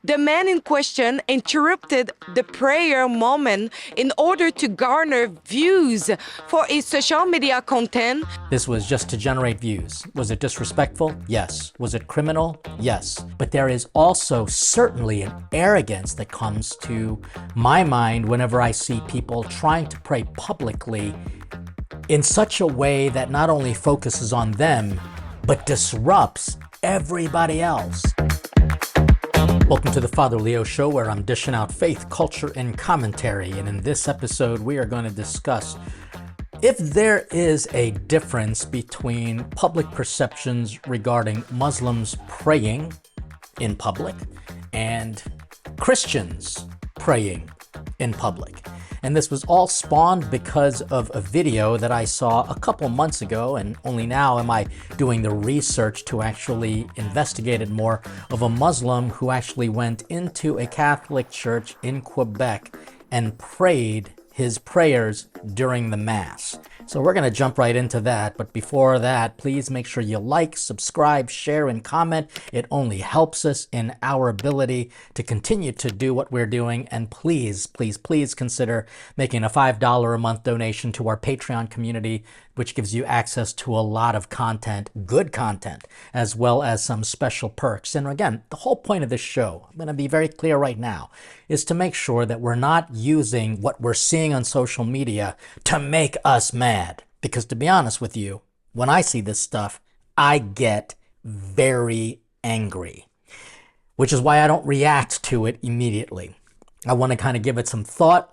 The man in question interrupted the prayer moment in order to garner views for his social media content. This was just to generate views. Was it disrespectful? Yes. Was it criminal? Yes. But there is also certainly an arrogance that comes to my mind whenever I see people trying to pray publicly in such a way that not only focuses on them, but disrupts everybody else. Welcome to the Father Leo Show, where I'm dishing out faith, culture, and commentary. And in this episode, we are going to discuss if there is a difference between public perceptions regarding Muslims praying in public and Christians praying in public. And this was all spawned because of a video that I saw a couple months ago, and only now am I doing the research to actually investigate it more, of a Muslim who actually went into a Catholic church in Quebec and prayed his prayers during the Mass. So we're going to jump right into that. But before that, please make sure you like, subscribe, share, and comment. It only helps us in our ability to continue to do what we're doing. And please, please, please consider making a $5 a month donation to our Patreon community, which gives you access to a lot of content, good content, as well as some special perks. And again, the whole point of this show, I'm going to be very clear right now, is to make sure that we're not using what we're seeing on social media to make us mad. Because to be honest with you, when I see this stuff, I get very angry, which is why I don't react to it immediately. I want to kind of give it some thought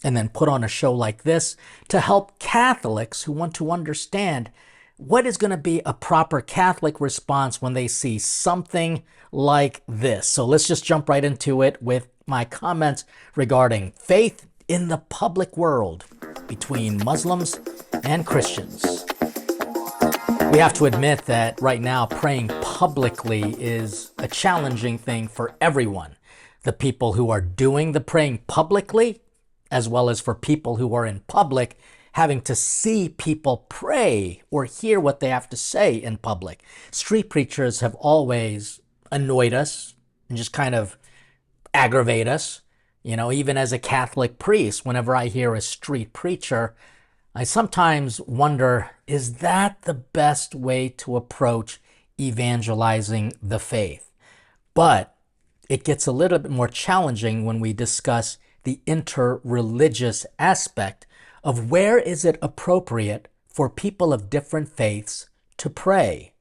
and then put on a show like this to help Catholics who want to understand what is going to be a proper Catholic response when they see something like this. So let's just jump right into it with my comments regarding faith in the public world between Muslims and Christians. We have to admit that right now praying publicly is a challenging thing for everyone. The people who are doing the praying publicly, as well as for people who are in public having to see people pray or hear what they have to say in public. Street preachers have always annoyed us and just kind of aggravate us. You know, even as a Catholic priest, whenever I hear a street preacher, I sometimes wonder, is that the best way to approach evangelizing the faith? But it gets a little bit more challenging when we discuss the interreligious aspect of where is it appropriate for people of different faiths to pray.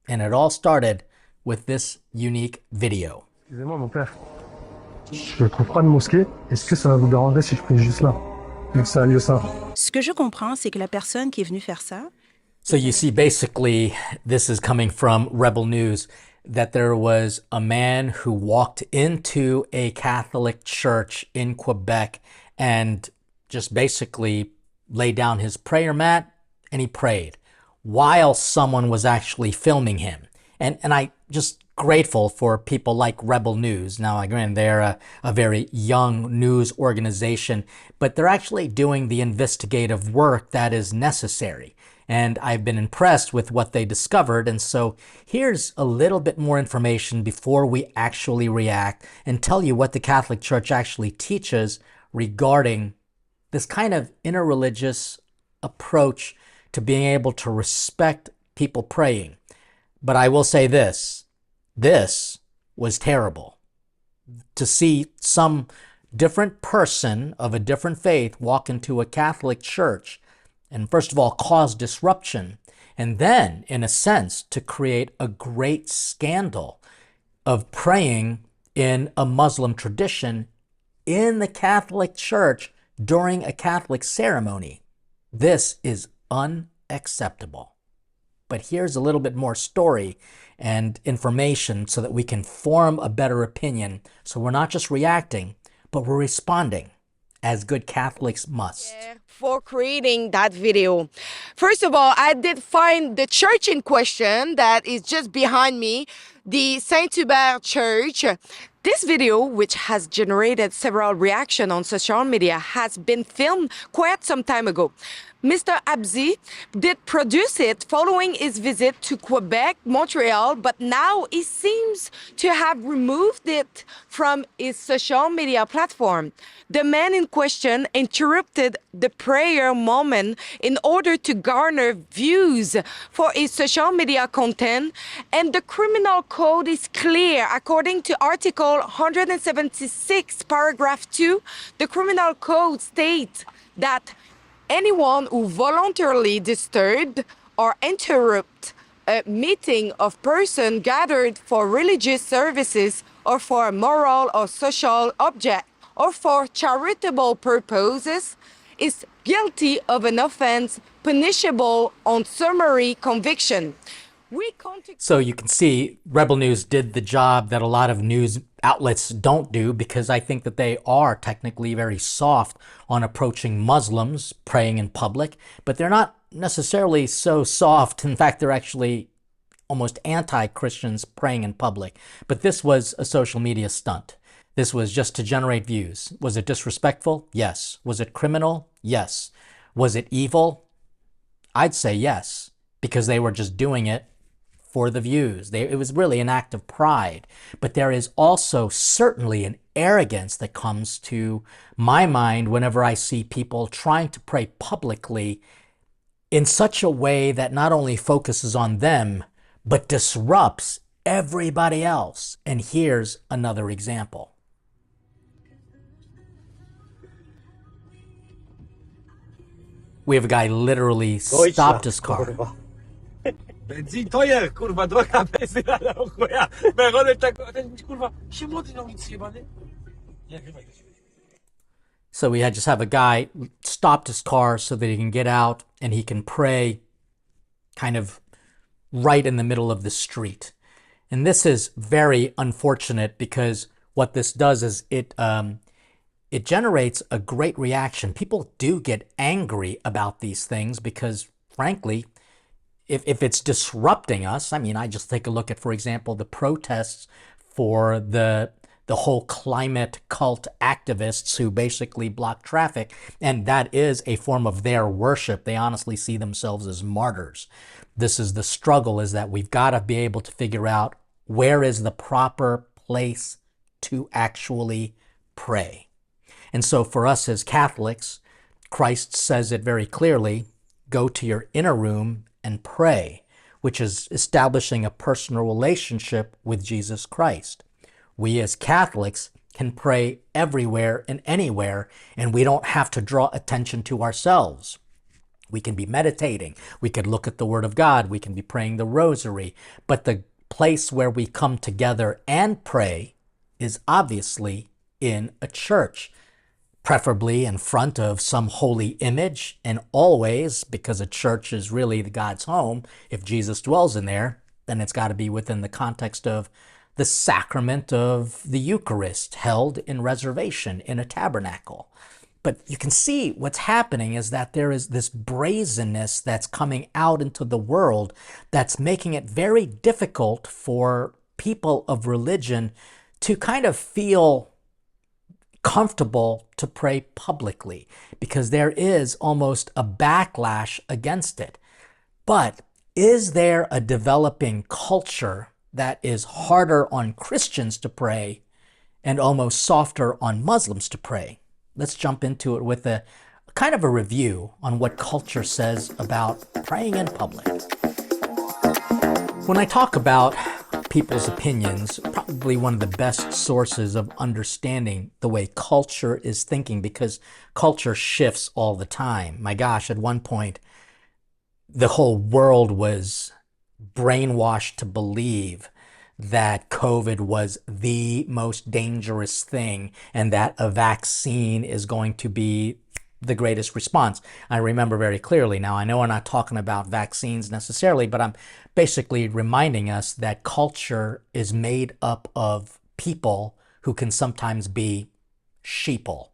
And it all started with this unique video. Excusez-moi, mon père. Je trouve pas de mosquée. Est-ce que ça vous dérangerait si je prie juste là? Donc c'est un lieu saint. Ce que je comprends, c'est que la personne qui est venue faire ça. So you see, basically, this is coming from Rebel News, that there was a man who walked into a Catholic church in Quebec and just basically laid down his prayer mat and he prayed while someone was actually filming him. And I just grateful for people like Rebel News. Now, again, they're a very young news organization, but they're actually doing the investigative work that is necessary. And I've been impressed with what they discovered. And so here's a little bit more information before we actually react and tell you what the Catholic Church actually teaches regarding this kind of interreligious approach to being able to respect people praying. But I will say this was terrible. To see some different person of a different faith walk into a Catholic church and first of all cause disruption, and then, in a sense, to create a great scandal of praying in a Muslim tradition in the Catholic Church during a Catholic ceremony. This is unacceptable. But here's a little bit more story and information so that we can form a better opinion. So we're not just reacting, but we're responding as good Catholics must. for creating that video. First of all, I did find the church in question that is just behind me, the Saint-Hubert Church. This video, which has generated several reactions on social media, has been filmed quite some time ago. Mr. Abzi did produce it following his visit to Quebec, Montreal, but now he seems to have removed it from his social media platform. The man in question interrupted the prayer moment in order to garner views for his social media content, and the criminal code is clear. According to Article 176, paragraph 2, the criminal code states that anyone who voluntarily disturbed or interrupt a meeting of persons gathered for religious services or for a moral or social object or for charitable purposes is guilty of an offense punishable on summary conviction. So you can see Rebel News did the job that a lot of news outlets don't do, because I think that they are technically very soft on approaching Muslims praying in public, but they're not necessarily so soft. In fact, they're actually almost anti-Christians praying in public. But this was a social media stunt. This was just to generate views. Was it disrespectful? Yes. Was it criminal? Yes. Was it evil? I'd say yes, because they were just doing it for the views. It was really an act of pride. But there is also certainly an arrogance that comes to my mind whenever I see people trying to pray publicly in such a way that not only focuses on them, but disrupts everybody else. And here's another example. We have a guy literally stopped his car. Benzin to jest, kurwa, droga benzyna na chuja. Merony tak, ten kurwa, się młody na ulicy jebany. Nie, chyba nie. So we just have a guy stopped his car so that he can get out and he can pray kind of right in the middle of the street. And this is very unfortunate, because what this does is it generates a great reaction. People do get angry about these things because, frankly, if it's disrupting us, I mean, I just take a look at, for example, the protests for the whole climate cult activists who basically block traffic, and that is a form of their worship. They honestly see themselves as martyrs. This is the struggle, is that we've got to be able to figure out where is the proper place to actually pray. And so for us as Catholics, Christ says it very clearly, go to your inner room and pray, which is establishing a personal relationship with Jesus Christ. We as Catholics can pray everywhere and anywhere, and we don't have to draw attention to ourselves. We can be meditating, we could look at the Word of God, we can be praying the Rosary, but the place where we come together and pray is obviously in a church, preferably in front of some holy image, and always, because a church is really God's home, if Jesus dwells in there, then it's got to be within the context of the sacrament of the Eucharist, held in reservation in a tabernacle. But you can see what's happening is that there is this brazenness that's coming out into the world that's making it very difficult for people of religion to kind of feel comfortable to pray publicly, because there is almost a backlash against it. But is there a developing culture that is harder on Christians to pray and almost softer on Muslims to pray? Let's jump into it with a kind of a review on what culture says about praying in public. When I talk about people's opinions, probably one of the best sources of understanding the way culture is thinking, because culture shifts all the time. My gosh, at one point, the whole world was brainwashed to believe that COVID was the most dangerous thing and that a vaccine is going to be the greatest response. I remember very clearly. Now, I know we're not talking about vaccines necessarily, but I'm basically reminding us that culture is made up of people who can sometimes be sheeple.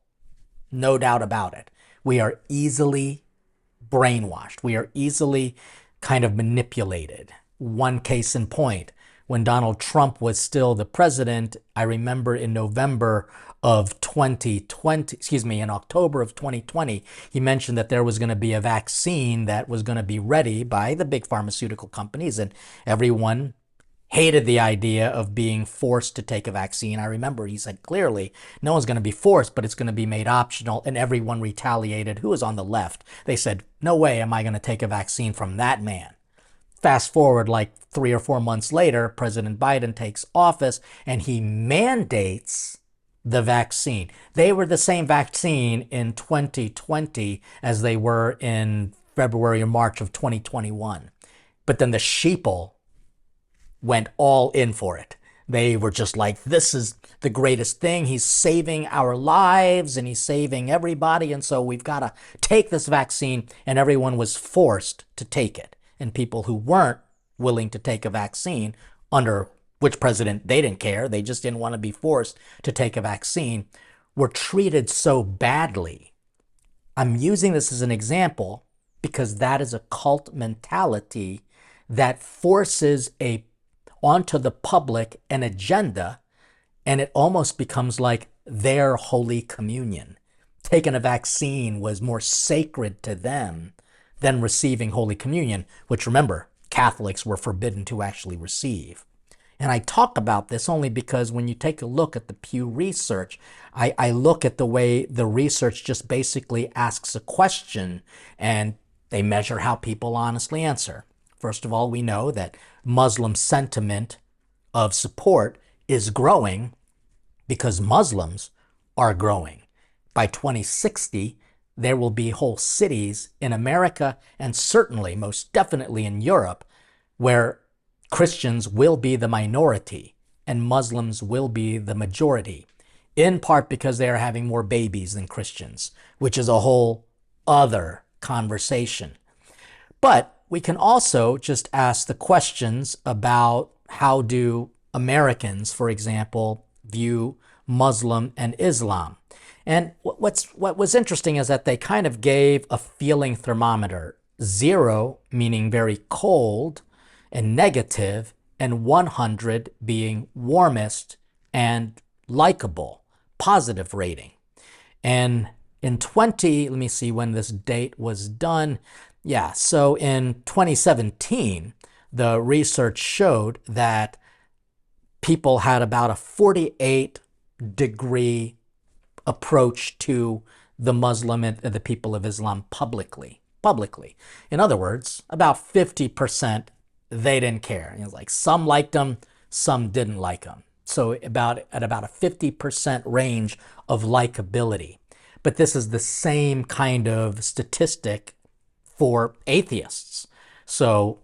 No doubt about it. We are easily brainwashed. We are easily kind of manipulated. One case in point, when Donald Trump was still the president, I remember in November of 2020, in October of 2020, he mentioned that there was going to be a vaccine that was going to be ready by the big pharmaceutical companies, and everyone hated the idea of being forced to take a vaccine. I remember he said clearly, no one's going to be forced, but it's going to be made optional, and everyone retaliated. Who was on the left? They said, no way am I going to take a vaccine from that man. Fast forward like 3 or 4 months later, President Biden takes office and he mandates the vaccine. They were the same vaccine in 2020 as they were in February or March of 2021. But then the sheeple went all in for it. They were just like, this is the greatest thing. He's saving our lives and he's saving everybody. And so we've got to take this vaccine. And everyone was forced to take it. And people who weren't willing to take a vaccine, under which president they didn't care, they just didn't want to be forced to take a vaccine, were treated so badly. I'm using this as an example because that is a cult mentality that forces onto the public an agenda, and it almost becomes like their Holy Communion. Taking a vaccine was more sacred to them than receiving Holy Communion, which, remember, Catholics were forbidden to actually receive. And I talk about this only because when you take a look at the Pew Research, I look at the way the research just basically asks a question and they measure how people honestly answer. First of all, we know that Muslim sentiment of support is growing because Muslims are growing. By 2060, there will be whole cities in America and certainly, most definitely in Europe, where Christians will be the minority and Muslims will be the majority, in part because they are having more babies than Christians, which is a whole other conversation. But we can also just ask the questions about how do Americans, for example, view Muslim and Islam. And what was interesting is that they kind of gave a feeling thermometer, 0 meaning very cold and negative, and 100 being warmest and likable, positive rating. And in let me see when this date was done. Yeah, so in 2017, the research showed that people had about a 48-degree approach to the Muslim and the people of Islam publicly. In other words, about 50% they didn't care. It was like some liked them, some didn't like them. So at about a 50% range of likability. But this is the same kind of statistic for atheists. So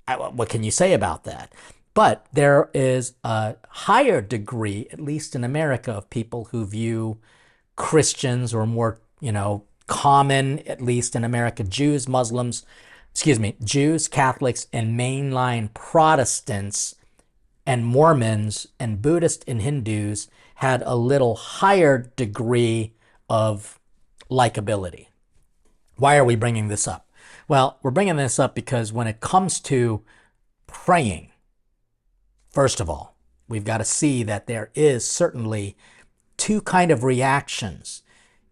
what can you say about that? But there is a higher degree, at least in America, of people who view Christians, or more, common, at least in America, Jews, Catholics, and mainline Protestants and Mormons and Buddhists and Hindus had a little higher degree of likability. Why are we bringing this up? Well, we're bringing this up because when it comes to praying, first of all, we've got to see that there is certainly two kind of reactions.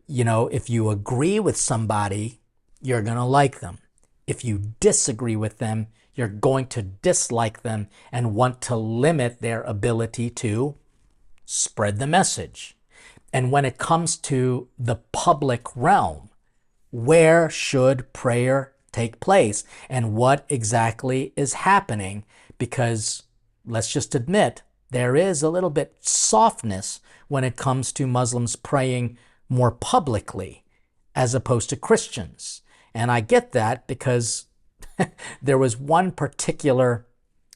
If you agree with somebody, you're going to like them. If you disagree with them, you're going to dislike them and want to limit their ability to spread the message. And when it comes to the public realm, where should prayer take place and what exactly is happening? Because let's just admit, there is a little bit softness when it comes to Muslims praying more publicly as opposed to Christians. And I get that because there was one particular,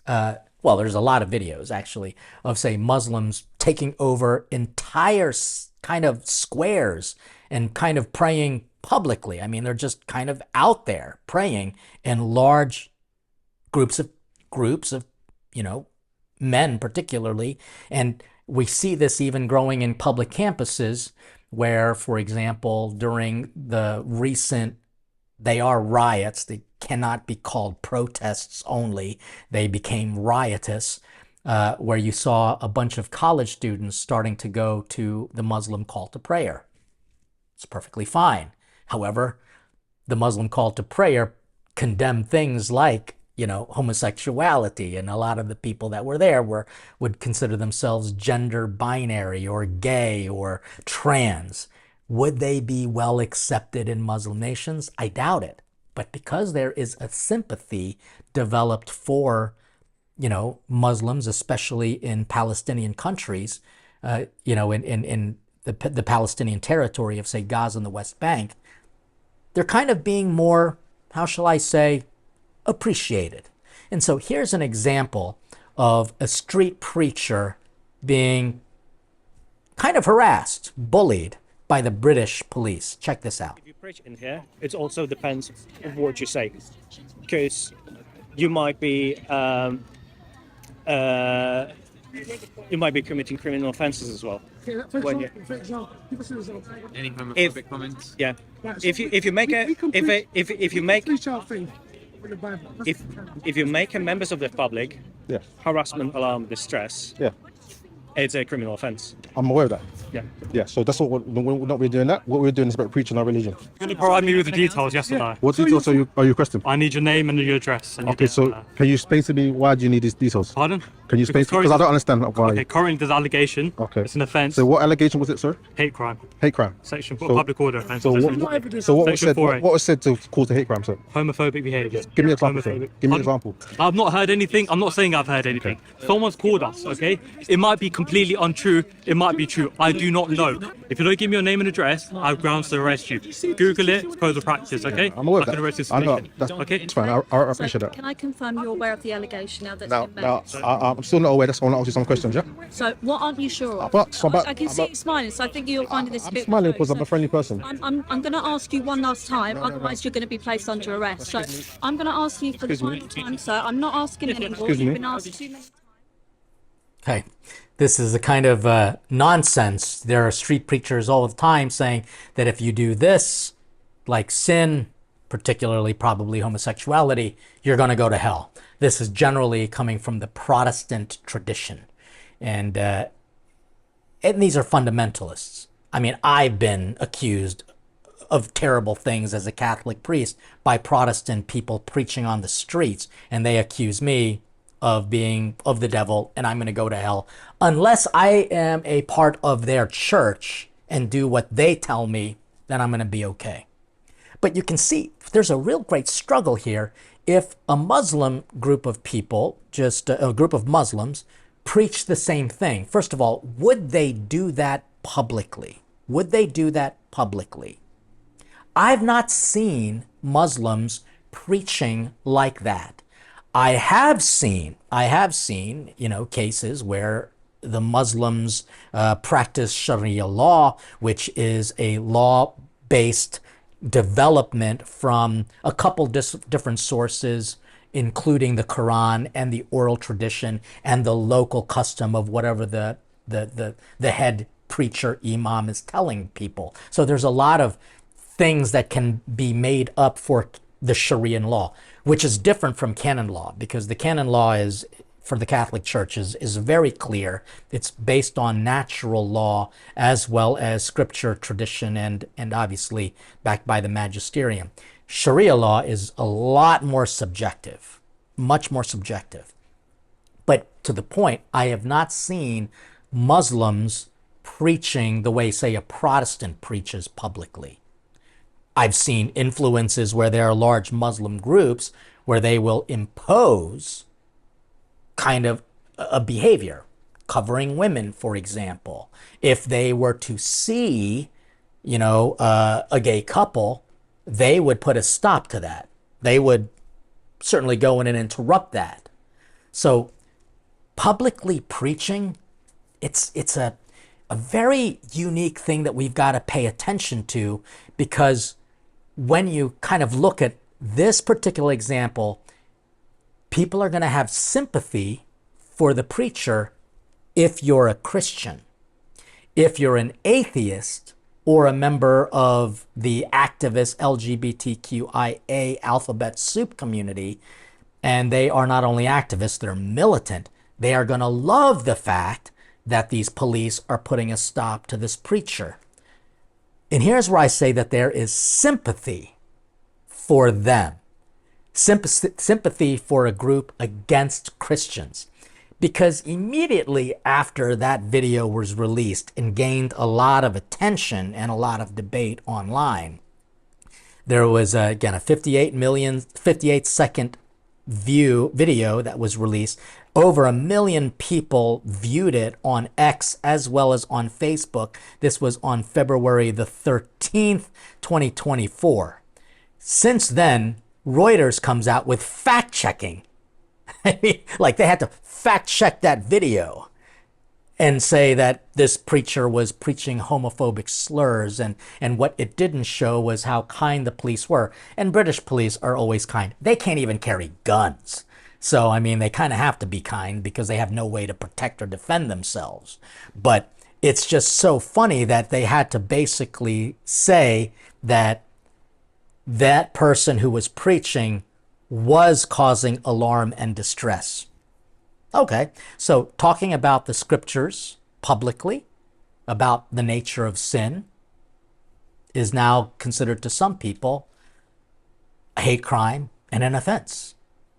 there's a lot of videos actually of, say, Muslims taking over entire kind of squares and kind of praying publicly. I mean, they're just kind of out there praying in large groups of, men particularly. And we see this even growing in public campuses. where, for example, during the recent, they are riots, they cannot be called protests only, they became riotous, where you saw a bunch of college students starting to go to the Muslim call to prayer. It's perfectly fine. However, the Muslim call to prayer condemned things like, homosexuality, and a lot of the people that were there would consider themselves gender binary or gay or trans. Would they be well accepted in Muslim nations? I doubt it. But because there is a sympathy developed for, Muslims, especially in Palestinian countries, in the Palestinian territory of, say, Gaza and the West Bank, they're kind of being more, how shall I say, appreciated. And so here's an example of a street preacher being kind of harassed, bullied by the British police. Check this out. If you preach in here, it also depends on what you say, because you might be committing criminal offences as well. When you, Any homophobic comments? yeah, if you make members of the public Yeah, harassment, alarm, distress, yeah, it's a criminal offence. I'm aware of that. Yeah. Yeah, so that's what we're not really doing that. What we're doing is about preaching our religion. Can you provide me with the details, yes or no? What details are you requesting? I need your name and your address. And your Okay, date of so birth. can you explain to me why do you need these details? Pardon? Can you explain because I don't understand why. Okay, currently there's allegation. Okay. It's an offence. So what allegation was it, sir? Hate crime. Hate crime. Section So- public order offence. So what was Section said? 4A. What was said to cause the hate crime, sir? Homophobic behaviour. Give me an example, sir. Homophobic. Give me an Pardon? example. I've not heard anything. I'm not saying I've heard anything. Someone's called us, okay? It might be completely untrue. It might be true. I do not know. If you don't give me your name and address, I have grounds to arrest you. Google it. It's code of practice, okay? I'm aware of I can that. arrest you. I know. suspicion. That's Okay? It's fine. I appreciate that. Can I confirm you're aware of the allegation now that's Now, been made? I'm still not aware. That's why I want to ask you some questions, yeah? So what aren't you sure of? I can see you smiling, so I think you're finding this a I'm bit smiling rude. because I'm a friendly person. I'm going to ask you one last time, otherwise you're going to be placed under arrest. So I'm going to ask you for the Excuse me. final time, sir. I'm not asking anymore. Excuse You've me. been asked too many. Okay, this is a kind of nonsense. There are street preachers all the time saying that if you do this, like sin, particularly probably homosexuality, you're going to go to hell. This is generally coming from the Protestant tradition. And these are fundamentalists. I mean, I've been accused of terrible things as a Catholic priest by Protestant people preaching on the streets, and they accuse me of being of the devil and I'm going to go to hell unless I am a part of their church and do what they tell me, then I'm going to be okay. But you can see there's a real great struggle here. If a Muslim group of people, just a group of Muslims, preach the same thing, first of all, would they do that publicly? Would they do that publicly? I've not seen Muslims preaching like that. I have seen, cases where the Muslims practice Sharia law, which is a law-based development from a couple different sources, including the Quran and the oral tradition and the local custom of whatever the head preacher imam is telling people. So there's a lot of things that can be made up for the Sharia law, which is different from canon law, because the canon law is, for the Catholic Church, is very clear. It's based on natural law as well as scripture, tradition, and obviously backed by the magisterium. Sharia law is a lot more subjective, much more subjective. But to the point, I have not seen Muslims preaching the way, say, a Protestant preaches publicly. I've seen influences where there are large Muslim groups where they will impose kind of a behavior, covering women, for example. If they were to see, a gay couple, they would put a stop to that. They would certainly go in and interrupt that. So publicly preaching, it's a very unique thing that we've got to pay attention to, because when you kind of look at this particular example, people are going to have sympathy for the preacher if you're a Christian. If you're an atheist, or a member of the activist LGBTQIA alphabet soup community, and they are not only activists, they're militant, they are going to love the fact that these police are putting a stop to this preacher. And here's where I say that there is sympathy for them. Sympathy for a group against Christians. Because immediately after that video was released and gained a lot of attention and a lot of debate online, there was, again, a 58-second video that was released. Over 1 million people viewed it on X as well as on Facebook. This was on February the 13th, 2024. Since then, Reuters comes out with fact-checking. I mean, like they had to fact-check that video and say that this preacher was preaching homophobic slurs, and what it didn't show was how kind the police were. And British police are always kind. They can't even carry guns. So, I mean, they kind of have to be kind because they have no way to protect or defend themselves. But it's just so funny that they had to basically say that that person who was preaching was causing alarm and distress. Okay, so talking about the scriptures publicly, about the nature of sin, is now considered to some people a hate crime and an offense.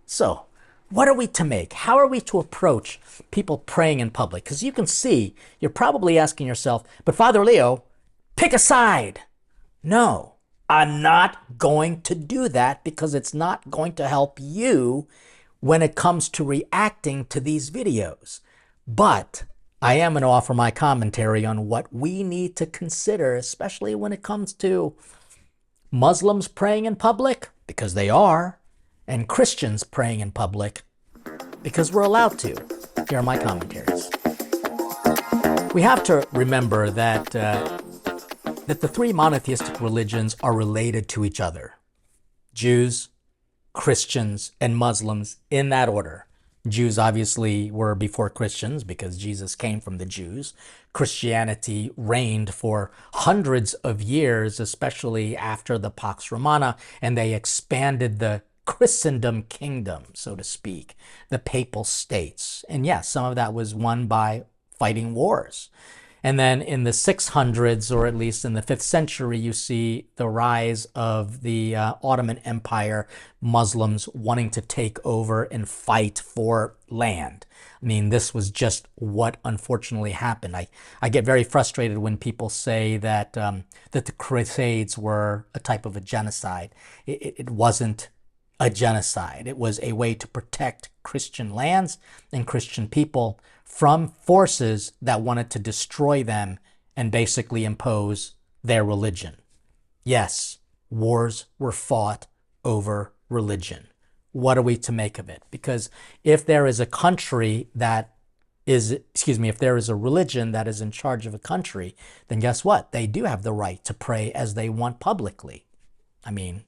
So, what are we to make? How are we to approach people praying in public? Because you can see, you're probably asking yourself, but Father Leo, pick a side. No, I'm not going to do that because it's not going to help you when it comes to reacting to these videos. But I am going to offer my commentary on what we need to consider, especially when it comes to Muslims praying in public, because they are, and Christians praying in public, because we're allowed to. Here are my commentaries. We have to remember that that the three monotheistic religions are related to each other. Jews, Christians, and Muslims in that order. Jews obviously were before Christians because Jesus came from the Jews. Christianity reigned for hundreds of years, especially after the Pax Romana, and they expanded the Christendom kingdom, so to speak, the papal states. And yes, some of that was won by fighting wars. And then in the 600s, or at least in the 5th century, you see the rise of the Ottoman Empire, Muslims wanting to take over and fight for land. I mean, this was just what unfortunately happened. I get very frustrated when people say that that the Crusades were a type of a genocide. It wasn't a genocide. It was a way to protect Christian lands and Christian people from forces that wanted to destroy them and basically impose their religion. Yes, wars were fought over religion. What are we to make of it? Because if there is a country that is, if there is a religion that is in charge of a country, then guess what? They do have the right to pray as they want publicly. I mean,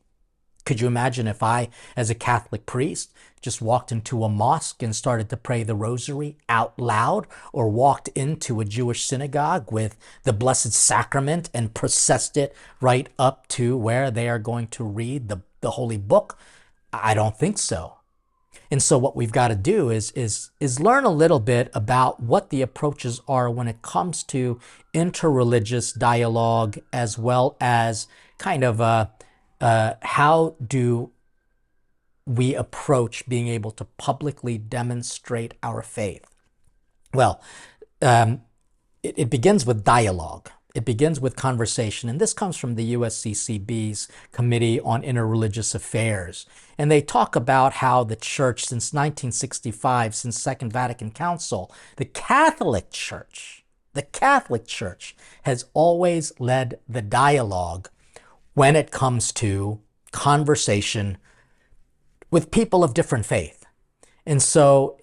could you imagine if I, as a Catholic priest, just walked into a mosque and started to pray the rosary out loud, or walked into a Jewish synagogue with the Blessed Sacrament and processed it right up to where they are going to read the Holy Book? I don't think so. And so what we've got to do is learn a little bit about what the approaches are when it comes to interreligious dialogue, as well as kind of how do we approach being able to publicly demonstrate our faith? Well, it begins with dialogue. It begins with conversation. And this comes from the USCCB's Committee on Interreligious Affairs. And they talk about how the church, since 1965, since Second Vatican Council, the Catholic Church has always led the dialogue when it comes to conversation with people of different faith. And so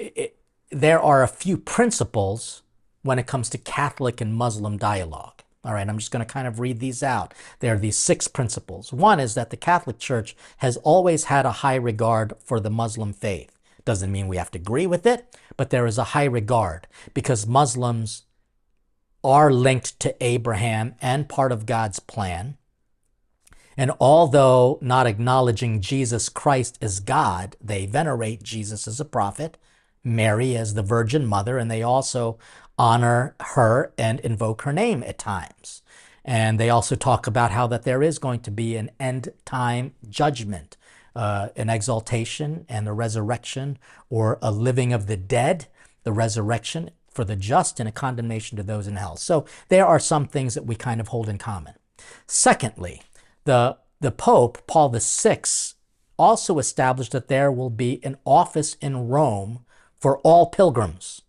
there are a few principles when it comes to Catholic and Muslim dialogue. All right, I'm just going to kind of read these out. There are these 6 principles. One is that the Catholic Church has always had a high regard for the Muslim faith. Doesn't mean we have to agree with it, but there is a high regard because Muslims are linked to Abraham and part of God's plan. And although not acknowledging Jesus Christ as God, they venerate Jesus as a prophet, Mary as the Virgin Mother, and they also honor her and invoke her name at times. And they also talk about how that there is going to be an end time judgment, an exaltation and a resurrection, or a living of the dead, the resurrection for the just, and a condemnation to those in hell. So there are some things that we kind of hold in common. Secondly, the Pope, Paul VI, also established that there will be an office in Rome for all pilgrims,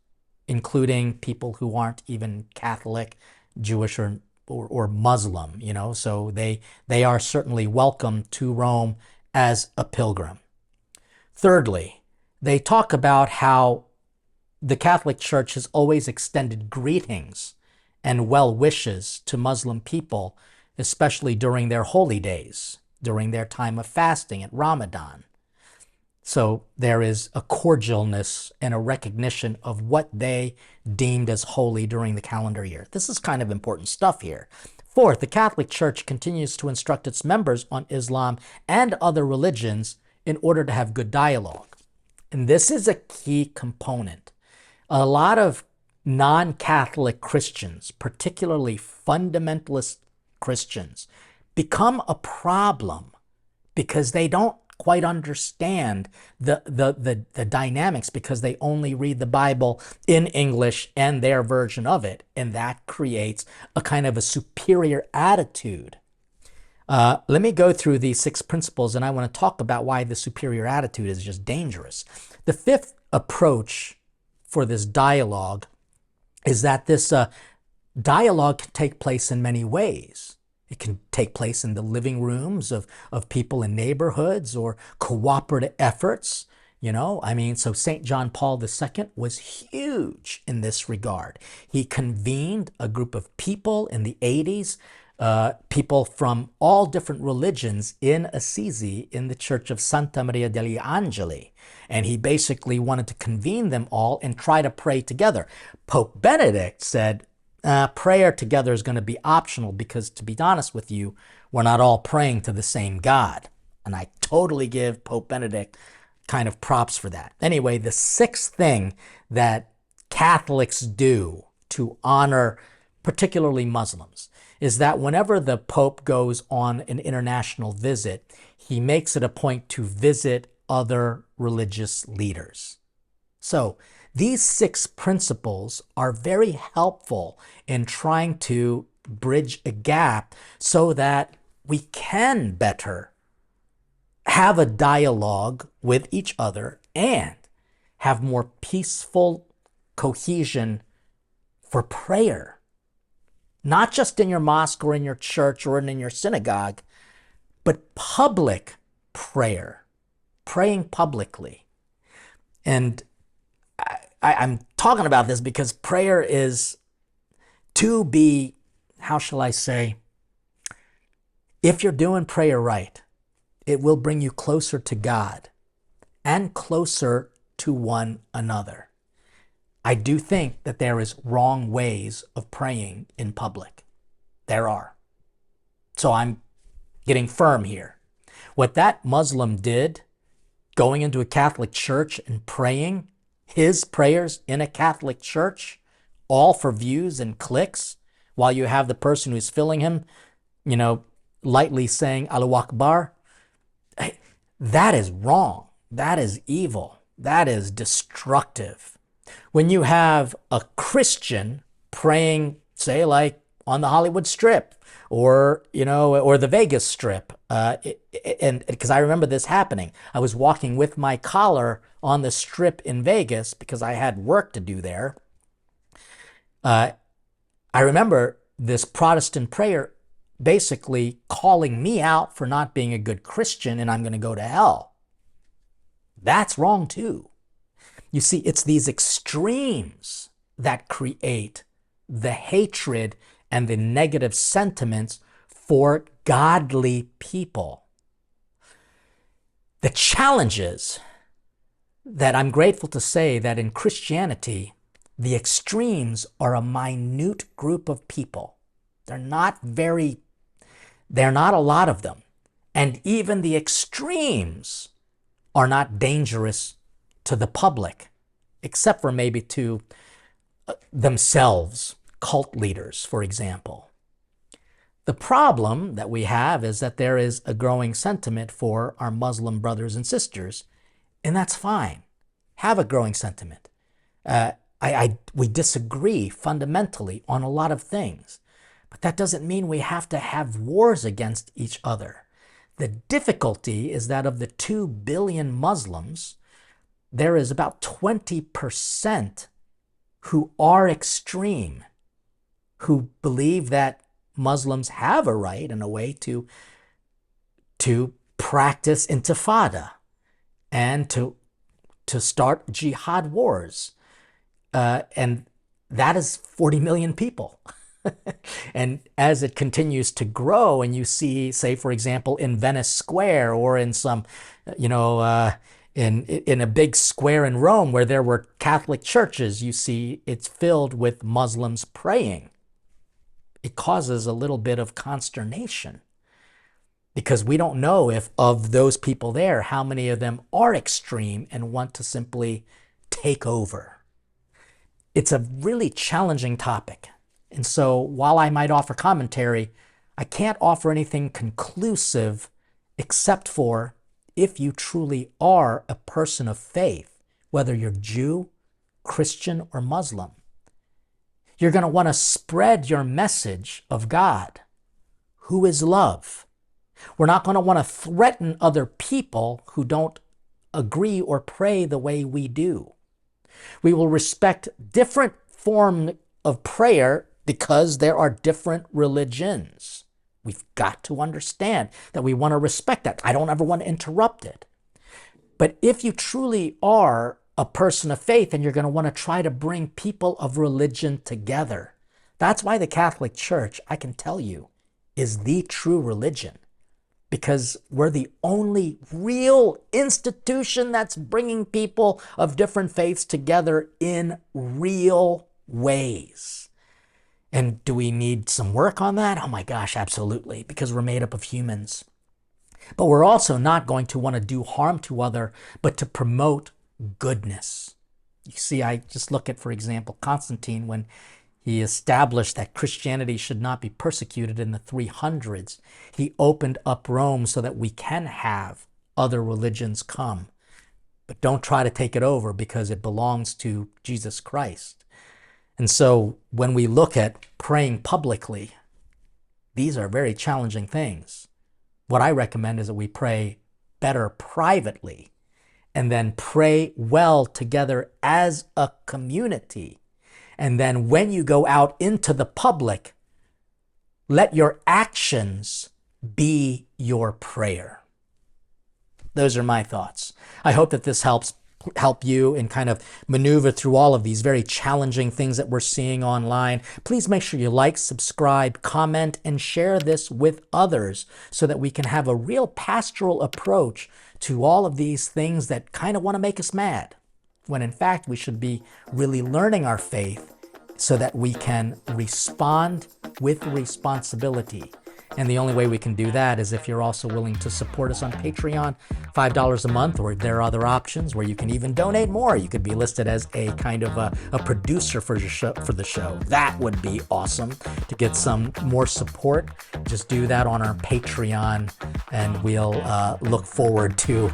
including people who aren't even Catholic, Jewish, or Muslim, you know, so they are certainly welcome to Rome as a pilgrim. Thirdly, they talk about how the Catholic Church has always extended greetings and well wishes to Muslim people, especially during their holy days, during their time of fasting at Ramadan. So there is a cordialness and a recognition of what they deemed as holy during the calendar year. This is kind of important stuff here. Fourth, the Catholic Church continues to instruct its members on Islam and other religions in order to have good dialogue. And this is a key component. A lot of non-Catholic Christians, particularly fundamentalist Christians, become a problem because they don't quite understand the dynamics, because they only read the Bible in English and their version of it, and that creates a kind of a superior attitude. Let me go through these 6 principles, and I want to talk about why the superior attitude is just dangerous. The fifth approach for this dialogue is that this dialogue can take place in many ways. It can take place in the living rooms of people in neighborhoods, or cooperative efforts. You know, I mean, so St. John Paul II was huge in this regard. He convened a group of people in the 80s, people from all different religions in Assisi, in the church of Santa Maria degli Angeli. And he basically wanted to convene them all and try to pray together. Pope Benedict said, prayer together is going to be optional because, to be honest with you, we're not all praying to the same God. And I totally give Pope Benedict kind of props for that. Anyway, the 6th thing that Catholics do to honor particularly Muslims is that whenever the Pope goes on an international visit, he makes it a point to visit other religious leaders. So these 6 principles are very helpful in trying to bridge a gap so that we can better have a dialogue with each other and have more peaceful cohesion for prayer. Not just in your mosque or in your church or in your synagogue, but public prayer, praying publicly. And I'm talking about this because prayer is to be, how shall I say, if you're doing prayer right, it will bring you closer to God and closer to one another. I do think that there is wrong ways of praying in public. There are. So I'm getting firm here. What that Muslim did, going into a Catholic church and praying his prayers in a Catholic church, all for views and clicks, while you have the person who's filling him, you know, lightly saying Allahu Akbar, that is wrong. That is evil. That is destructive. When you have a Christian praying, say, like on the Hollywood Strip, or, you know, or the Vegas Strip, and because I remember this happening. I was walking with my collar on the Strip in Vegas because I had work to do there. I remember this Protestant prayer basically calling me out for not being a good Christian and I'm going to go to hell. That's wrong too. You see, it's these extremes that create the hatred and the negative sentiments for godly people. The challenge is that I'm grateful to say that in Christianity, The extremes are a minute group of people. They're not a lot of them. And even the extremes are not dangerous to the public, except for maybe to themselves, cult leaders, for example. The problem that we have is that there is a growing sentiment for our Muslim brothers and sisters, and that's fine. Have a growing sentiment. We disagree fundamentally on a lot of things, but that doesn't mean we have to have wars against each other. The difficulty is that of the 2 billion Muslims, there is about 20% who are extreme, who believe that Muslims have a right, in a way, to practice intifada and to start jihad wars. And that is 40 million people. And as it continues to grow, and you see, say, for example, in Venice Square, or in some, in a big square in Rome where there were Catholic churches, you see it's filled with Muslims praying. It causes a little bit of consternation, because we don't know if of those people there, how many of them are extreme and want to simply take over. It's a really challenging topic. And so while I might offer commentary, I can't offer anything conclusive except for, if you truly are a person of faith, whether you're Jew, Christian, or Muslim, you're going to want to spread your message of God, who is love. We're not going to want to threaten other people who don't agree or pray the way we do. We will respect different forms of prayer because there are different religions. We've got to understand that we want to respect that. I don't ever want to interrupt it. But if you truly are a person of faith, and you're going to want to try to bring people of religion together, that's why the Catholic Church, I can tell you, is the true religion. Because we're the only real institution that's bringing people of different faiths together in real ways. And do we need some work on that? Oh my gosh, absolutely, because we're made up of humans. But we're also not going to want to do harm to other, but to promote goodness. You see, I just look at, for example, Constantine, when he established that Christianity should not be persecuted in the 300s. He opened up Rome so that we can have other religions come. But don't try to take it over, because it belongs to Jesus Christ. And so when we look at praying publicly, these are very challenging things. What I recommend is that we pray better privately, and then pray well together as a community. And then when you go out into the public, let your actions be your prayer. Those are my thoughts. I hope that this help you in kind of maneuver through all of these very challenging things that we're seeing online. Please make sure you like, subscribe, comment, and share this with others so that we can have a real pastoral approach to all of these things that kind of want to make us mad, when in fact we should be really learning our faith so that we can respond with responsibility. And the only way we can do that is if you're also willing to support us on Patreon, $5 a month, or there are other options where you can even donate more. You could be listed as a kind of a producer for the show. That would be awesome. To get some more support, just do that on our Patreon, and we'll look forward to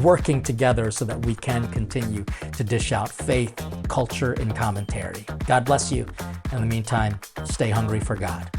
working together so that we can continue to dish out faith, culture, and commentary. God bless you. In the meantime, stay hungry for God.